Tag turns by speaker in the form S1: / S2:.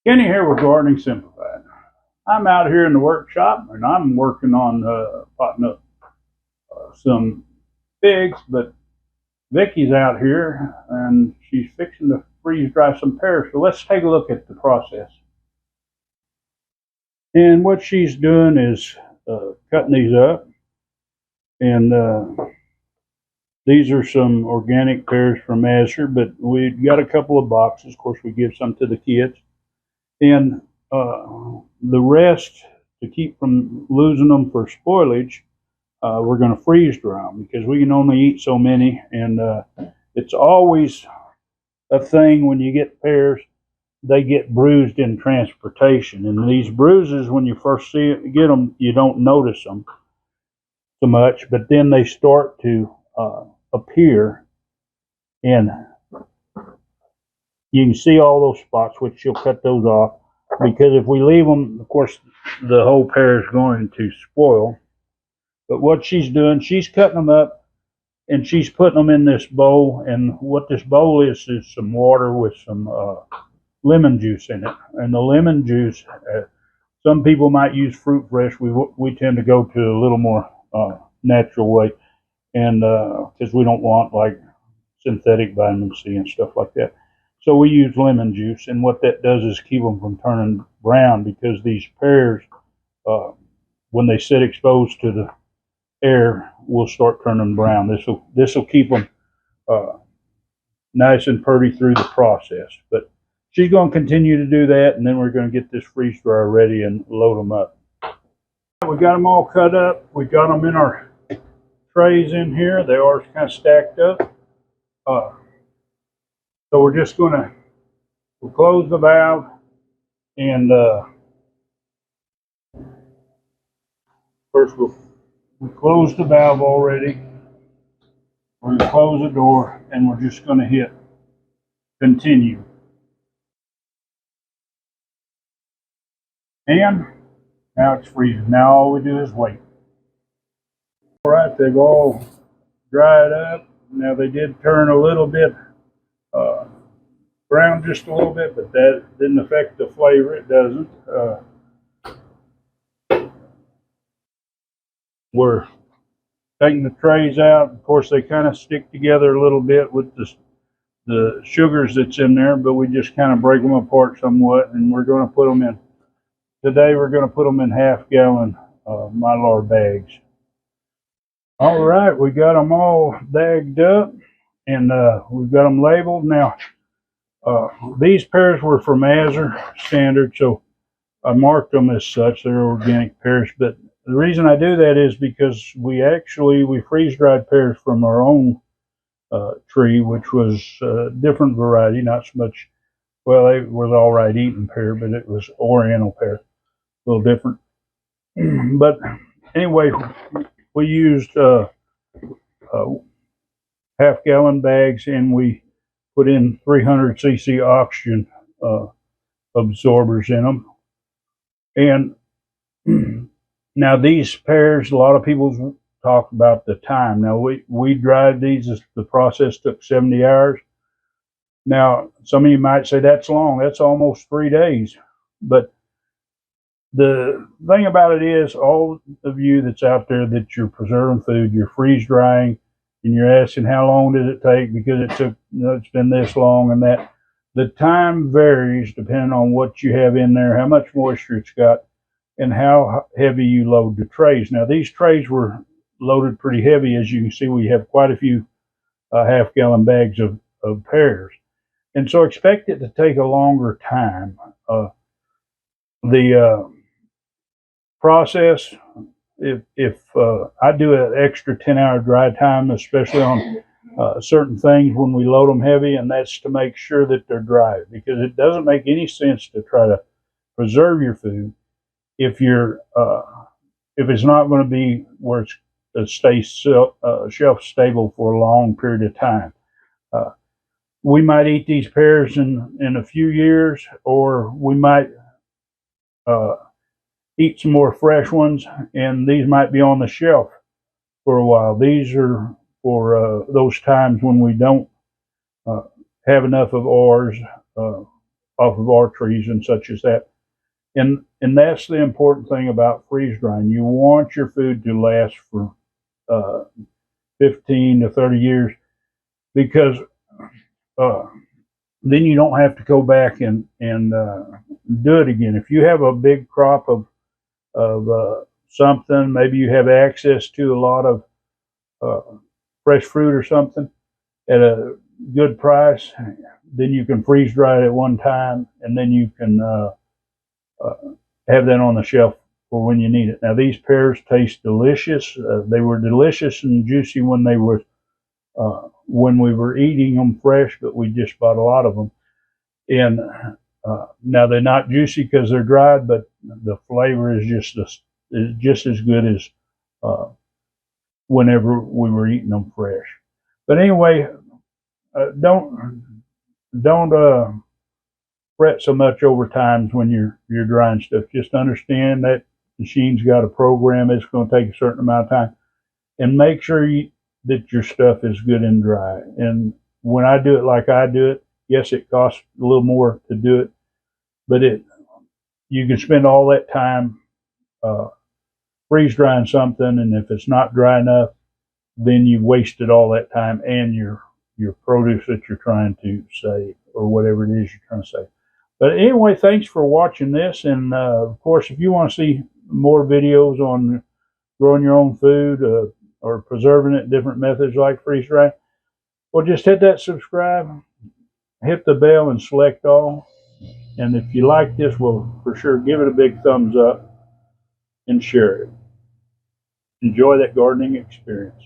S1: Kenny here with Gardening Simplified. I'm out here in the workshop and I'm working on potting up some figs, but Vicky's out here and she's fixing to freeze dry some pears. So let's take a look at the process. And what she's doing is cutting these up, and these are some organic pears from Azure, but we got a couple of boxes. Of course, we give some to the kids. And the rest, to keep from losing them for spoilage, we're going to freeze dry them because we can only eat so many. And it's always a thing when you get pears, they get bruised in transportation. And these bruises, when you first get them, you don't notice them so much, but then they start to appear, and you can see all those spots, which she'll cut those off, because if we leave them, of course, the whole pear is going to spoil. But what she's doing, she's cutting them up and she's putting them in this bowl. And what this bowl is some water with some lemon juice in it. And the lemon juice, some people might use fruit fresh. We tend to go to a little more natural way, and because we don't want like synthetic vitamin C and stuff like that. So we use lemon juice, and what that does is keep them from turning brown, because these pears, when they sit exposed to the air, will start turning brown. This will keep them nice and pretty through the process. But she's going to continue to do that, and then we're going to get this freeze dryer ready and load them up. We got them all cut up. We got them in our trays in here. They are kind of stacked up. So we're just going to close the valve, and first we'll close the valve already. We're going to close the door, and we're just going to hit continue. And now it's freezing. Now all we do is wait. All right, they've all dried up. Now they did turn a little bit brown, just a little bit, but that didn't affect the flavor. It doesn't. We're taking the trays out. Of course, they kind of stick together a little bit with the sugars that's in there, but we just kind of break them apart somewhat, and we're going to put them in. Today we're going to put them in half-gallon Mylar bags. All right, we got them all bagged up, and we've got them labeled. Now, these pears were from Azure Standard, so I marked them as such. They're organic pears, but the reason I do that is because we freeze-dried pears from our own tree, which was a different variety, not so much, well, it was all right eating pear, but it was oriental pear, a little different. But anyway, we used half-gallon bags, and we put in 300 cc oxygen absorbers in them. And now these pears, a lot of people talk about the time. Now we dried these. The process took 70 hours. Now some of you might say that's long. That's almost 3 days. But the thing about it is, all of you that's out there that you're preserving food, you're freeze drying, and you're asking how long did it take because it took, it's been this long and that. The time varies depending on what you have in there, how much moisture it's got, and how heavy you load the trays. Now these trays were loaded pretty heavy. As you can see, we have quite a few half-gallon bags of pears, and so expect it to take a longer time. The process, if I do an extra 10-hour dry time, especially on certain things when we load them heavy, and that's to make sure that they're dry, because it doesn't make any sense to try to preserve your food if it's not going to be where it stays shelf stable for a long period of time. We might eat these pears in a few years, or we might eat some more fresh ones, and these might be on the shelf for a while. These are for those times when we don't have enough of ours off of our trees and such as that. And that's the important thing about freeze drying. You want your food to last for 15 to 30 years, because then you don't have to go back and do it again. If you have a big crop of something, maybe you have access to a lot of fresh fruit or something at a good price, then you can freeze dry it at one time, and then you can have that on the shelf for when you need it. Now, these pears taste delicious. They were delicious and juicy when they were when we were eating them fresh, but we just bought a lot of them. And now they're not juicy because they're dried, but the flavor is just as good as whenever we were eating them fresh. But anyway, don't fret so much over times when you're drying stuff. Just understand that machine's got a program. It's going to take a certain amount of time, and make sure that your stuff is good and dry. And when I do it like I do it, yes, it costs a little more to do it, but you can spend all that time freeze drying something, and if it's not dry enough, then you wasted all that time and your produce that you're trying to save, or whatever it is you're trying to save. But anyway, thanks for watching this, and of course, if you want to see more videos on growing your own food or preserving it, different methods like freeze drying, well, just hit that subscribe, hit the bell, and select all. And if you like this, well, for sure, give it a big thumbs up and share it. Enjoy that gardening experience.